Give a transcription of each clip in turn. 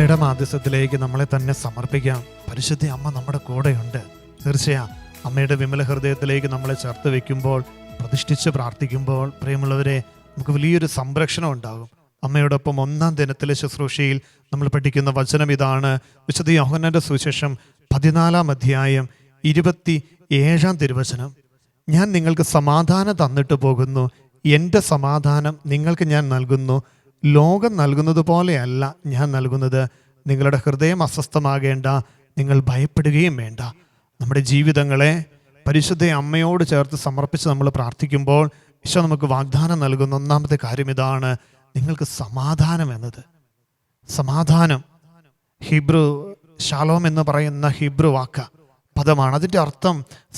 അമ്മയുടെ മാധ്യസ്ഥത്തിലേക്ക് നമ്മളെ തന്നെ സമർപ്പിക്കാം. പരിശുദ്ധ അമ്മ നമ്മുടെ കൂടെയുണ്ട്. തീർച്ചയായും അമ്മയുടെ വിമല ഹൃദയത്തിലേക്ക് നമ്മളെ ചേർത്ത് വെക്കുമ്പോൾ, പ്രതിഷ്ഠിച്ച് പ്രാർത്ഥിക്കുമ്പോൾ, പ്രിയമുള്ളവരെ, നമുക്ക് വലിയൊരു സംരക്ഷണം ഉണ്ടാകും. അമ്മയോടൊപ്പം 1-ാം ദിനത്തിലെ ശുശ്രൂഷയിൽ നമ്മൾ പഠിക്കുന്ന വചനം ഇതാണ്. വിശുദ്ധ യോഹന്നാന്റെ സുവിശേഷം 14-ാം അധ്യായം 27-ാം തിരുവചനം. ഞാൻ നിങ്ങൾക്ക് സമാധാനം തന്നിട്ട് പോകുന്നു, എൻ്റെ സമാധാനം നിങ്ങൾക്ക് ഞാൻ നൽകുന്നു. ലോകം നൽകുന്നത് പോലെയല്ല ഞാൻ നൽകുന്നത്. നിങ്ങളുടെ ഹൃദയം അസ്വസ്ഥമാകേണ്ട, നിങ്ങൾ ഭയപ്പെടുകയും വേണ്ട. നമ്മുടെ ജീവിതങ്ങളെ പരിശുദ്ധ അമ്മയോട് ചേർത്ത് സമർപ്പിച്ച് നമ്മൾ പ്രാർത്ഥിക്കുമ്പോൾ ഈശോ നമുക്ക് വാഗ്ദാനം നൽകുന്ന 1-ാമത്തെ കാര്യം ഇതാണ്: നിങ്ങൾക്ക് സമാധാനം എന്നത്. സമാധാനം ഹിബ്രു ഷാലോം എന്ന് പറയുന്ന ഹിബ്രു പദമാണ്. അതിൻ്റെ അർത്ഥം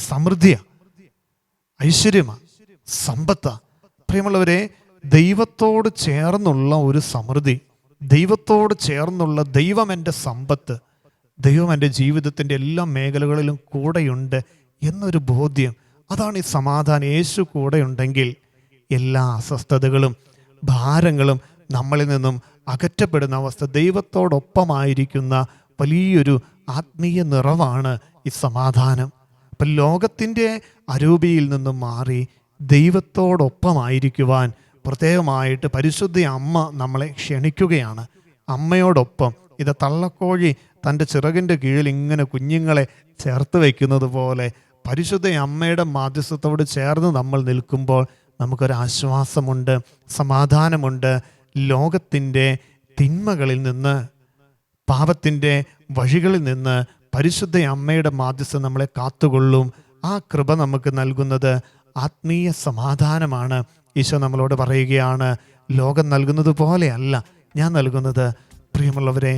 സമൃദ്ധിയാണ്, ഐശ്വര്യമാണ്, സമ്പത്താണ്. പ്രിയമുള്ളവരെ, ദൈവത്തോട് ചേർന്നുള്ള ഒരു സമൃദ്ധി, ദൈവത്തോട് ചേർന്നുള്ള ദൈവം എൻ്റെ സമ്പത്ത്, ദൈവം എൻ്റെ ജീവിതത്തിൻ്റെ എല്ലാ മേഖലകളിലും കൂടെയുണ്ട് എന്നൊരു ബോധ്യം, അതാണ് ഈ സമാധാനം. യേശു കൂടെയുണ്ടെങ്കിൽ എല്ലാ അസ്വസ്ഥതകളും ഭാരങ്ങളും നമ്മളിൽ നിന്നും അകറ്റപ്പെടുന്ന അവസ്ഥ, ദൈവത്തോടൊപ്പമായിരിക്കുന്ന വലിയൊരു ആത്മീയ നിറവാണ് ഈ സമാധാനം. അപ്പം ലോകത്തിൻ്റെ അരൂപിയിൽ നിന്നും മാറി ദൈവത്തോടൊപ്പമായിരിക്കുവാൻ പ്രത്യേകമായിട്ട് പരിശുദ്ധ അമ്മ നമ്മളെ ക്ഷണിക്കുകയാണ്. അമ്മയോടൊപ്പം ഇത് തള്ളക്കോഴി തൻ്റെ ചിറകിൻ്റെ കീഴിൽ ഇങ്ങനെ കുഞ്ഞുങ്ങളെ ചേർത്ത് വയ്ക്കുന്നത് പോലെ പരിശുദ്ധ അമ്മയുടെ മാധ്യസ്ഥത്തോട് ചേർന്ന് നമ്മൾ നിൽക്കുമ്പോൾ നമുക്കൊരാശ്വാസമുണ്ട്, സമാധാനമുണ്ട്. ലോകത്തിൻ്റെ തിന്മകളിൽ നിന്ന്, പാപത്തിൻ്റെ വഴികളിൽ നിന്ന് പരിശുദ്ധ അമ്മയുടെ മാധ്യസ്ഥം നമ്മളെ കാത്തുകൊള്ളും. ആ കൃപ നമുക്ക് നൽകുന്നത് ആത്മീയ സമാധാനമാണ്. ഈശോ നമ്മളോട് പറയുകയാണ്, ലോകം നൽകുന്നത് പോലെയല്ല ഞാൻ നൽകുന്നത്. പ്രിയമുള്ളവരെ,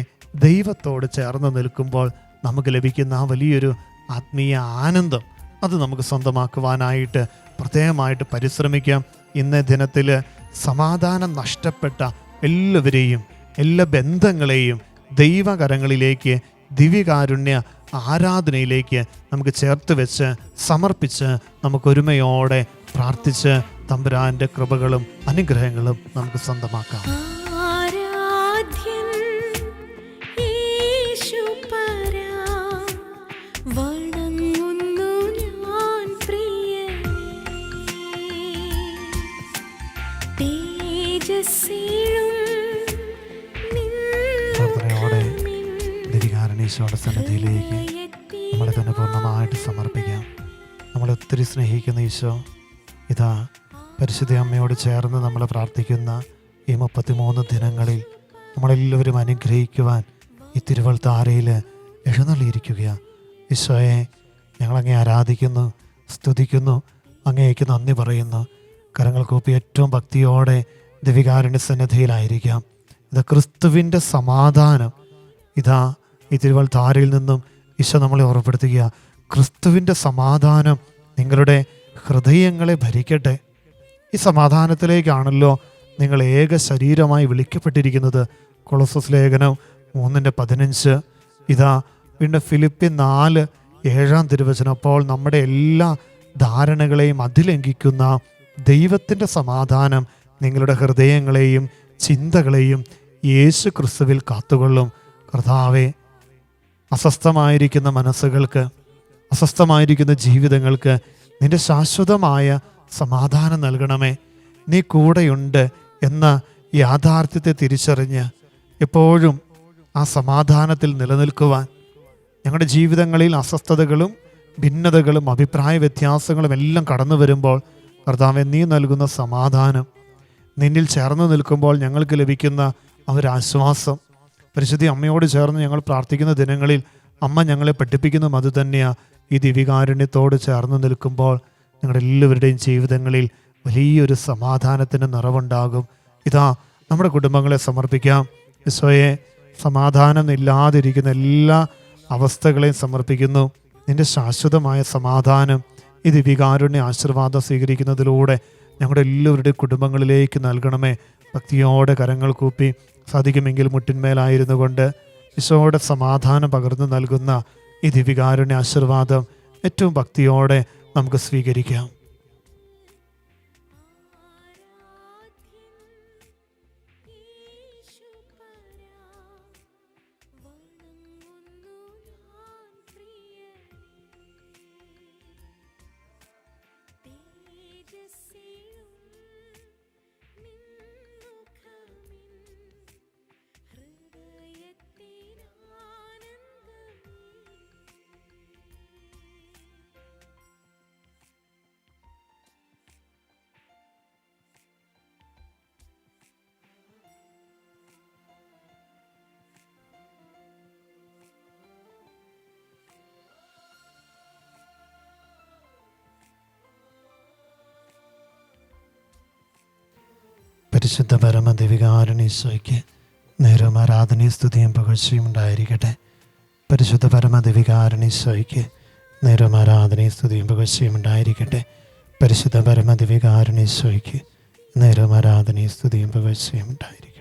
ദൈവത്തോട് ചേർന്ന് നിൽക്കുമ്പോൾ നമുക്ക് ലഭിക്കുന്ന ആ വലിയൊരു ആത്മീയ ആനന്ദം, അത് നമുക്ക് സ്വന്തമാക്കുവാനായിട്ട് പ്രത്യേകമായിട്ട് പരിശ്രമിക്കാം. ഇന്നേ ദിനത്തിൽ സമാധാനം നഷ്ടപ്പെട്ട എല്ലാവരെയും, എല്ലാ ബന്ധങ്ങളെയും ദൈവകരങ്ങളിലേക്ക്, ദിവ്യകാരുണ്യ ആരാധനയിലേക്ക് നമുക്ക് ചേർത്ത് വെച്ച് സമർപ്പിച്ച് നമുക്കൊരുമയോടെ പ്രാർത്ഥിച്ച് തമ്പുരാന്റെ കൃപകളും അനുഗ്രഹങ്ങളും നമുക്ക് സ്വന്തമാക്കാം. പ്രാർത്ഥനയോടെ ദിവ്യകാരുണ്യേശോയുടെ സന്നിധിയിലേക്ക് നമ്മളെ തന്നെ പൂർണ്ണമായിട്ട് സമർപ്പിക്കാം. നമ്മളെ ഒത്തിരി സ്നേഹിക്കുന്ന ഈശോ ഇതാ പരിശുദ്ധ അമ്മയോട് ചേർന്ന് നമ്മൾ പ്രാർത്ഥിക്കുന്ന ഈ 33 ദിനങ്ങളിൽ നമ്മളെല്ലാവരും അനുഗ്രഹിക്കുവാൻ ഈ തിരുവൾത്താരയിൽ എഴുന്നള്ളിയിരിക്കുകയാണ്. ഈശോയെ, ഞങ്ങളങ്ങേ ആരാധിക്കുന്നു, സ്തുതിക്കുന്നു, അങ്ങേക്ക് നന്ദി പറയുന്നു. കരങ്ങൾ കൂപ്പി ഏറ്റവും ഭക്തിയോടെ ദിവ്യകാരുണ്യ സന്നിധിയിലായിരിക്കാം. ഇത് ക്രിസ്തുവിൻ്റെ സമാധാനം ഇതാ ഈ തിരുവൾത്താരയിൽ നിന്നും ഈശോ നമ്മളെ ഓർമ്മപ്പെടുത്തുക. ക്രിസ്തുവിൻ്റെ സമാധാനം നിങ്ങളുടെ ഹൃദയങ്ങളെ ഭരിക്കട്ടെ. ഈ സമാധാനത്തിലേക്കാണല്ലോ നിങ്ങൾ ഏക ശരീരമായി വിളിക്കപ്പെട്ടിരിക്കുന്നത്. കൊളോസ്സസ് ലേഖനം 3:15. ഇതാ വീണ്ടും ഫിലിപ്പിയർ 4:7 തിരുവചനം. അപ്പോൾ നമ്മുടെ എല്ലാ ധാരണകളെയും അതിലംഘിക്കുന്ന ദൈവത്തിൻ്റെ സമാധാനം നിങ്ങളുടെ ഹൃദയങ്ങളെയും ചിന്തകളെയും യേശു ക്രിസ്തുവിൽ കാത്തുകൊള്ളും. കർത്താവേ, അസ്വസ്ഥമായിരിക്കുന്ന മനസ്സുകൾക്ക്, അസ്വസ്ഥമായിരിക്കുന്ന ജീവിതങ്ങൾക്ക് നിന്റെ ശാശ്വതമായ സമാധാനം നൽകണമേ. നീ കൂടെയുണ്ട് എന്ന യാഥാർത്ഥ്യത്തെ തിരിച്ചറിഞ്ഞ് എപ്പോഴും ആ സമാധാനത്തിൽ നിലനിൽക്കുവാൻ, ഞങ്ങളുടെ ജീവിതങ്ങളിൽ അസ്വസ്ഥതകളും ഭിന്നതകളും അഭിപ്രായ വ്യത്യാസങ്ങളും എല്ലാം കടന്നു വരുമ്പോൾ കർത്താവേ, നീ നൽകുന്ന സമാധാനം, നിന്നിൽ ചേർന്ന് നിൽക്കുമ്പോൾ ഞങ്ങൾക്ക് ലഭിക്കുന്ന ആ ഒരു ആശ്വാസം, പരിശുദ്ധ അമ്മയോട് ചേർന്ന് ഞങ്ങൾ പ്രാർത്ഥിക്കുന്ന ദിനങ്ങളിൽ അമ്മ ഞങ്ങളെ പഠിപ്പിക്കുന്നതും അത് തന്നെയാണ്. ഈ ദിവ്യകാരുണ്യത്തോട് ചേർന്ന് നിൽക്കുമ്പോൾ ഞങ്ങളുടെ എല്ലാവരുടെയും ജീവിതങ്ങളിൽ വലിയൊരു സമാധാനത്തിൻ്റെ നിറവുണ്ടാകും. ഇതാ നമ്മുടെ കുടുംബങ്ങളെ സമർപ്പിക്കാം. ഈശോയെ, സമാധാനം ഇല്ലാതിരിക്കുന്ന എല്ലാ അവസ്ഥകളെയും സമർപ്പിക്കുന്നു. നിൻ്റെ ശാശ്വതമായ സമാധാനം ഈ ദിവ്യകാരുണ്യ ആശീർവാദം സ്വീകരിക്കുന്നതിലൂടെ ഞങ്ങളുടെ എല്ലാവരുടെയും കുടുംബങ്ങളിലേക്ക് നൽകണമേ. ഭക്തിയോടെ കരങ്ങൾ കൂപ്പി, സാധിക്കുമെങ്കിൽ മുട്ടിന്മേലായിരുന്നു കൊണ്ട് ഈശോയുടെ സമാധാനം പകർന്നു നൽകുന്ന ഈ ദിവ്യകാരുണ്യ ആശീർവാദം ഏറ്റവും ഭക്തിയോടെ നമുക്ക് സ്വീകരിക്കാം. പരിശുദ്ധ പരമദിവികാരുണീശോയ്ക്ക് നേരവും ആരാധനയും സ്തുതിയും പുകഴ്ചയും ഉണ്ടായിരിക്കട്ടെ. പരിശുദ്ധ പരമദിവികാരുണീശോയ്ക്ക് നേരവും ആരാധനയും സ്തുതിയും പുകഴ്ചയും ഉണ്ടായിരിക്കട്ടെ. പരിശുദ്ധ പരമദിവികാരുണീശോയ്ക്ക് നേരവും ആരാധനയും സ്തുതിയും പുകഴ്ചയും ഉണ്ടായിരിക്കട്ടെ.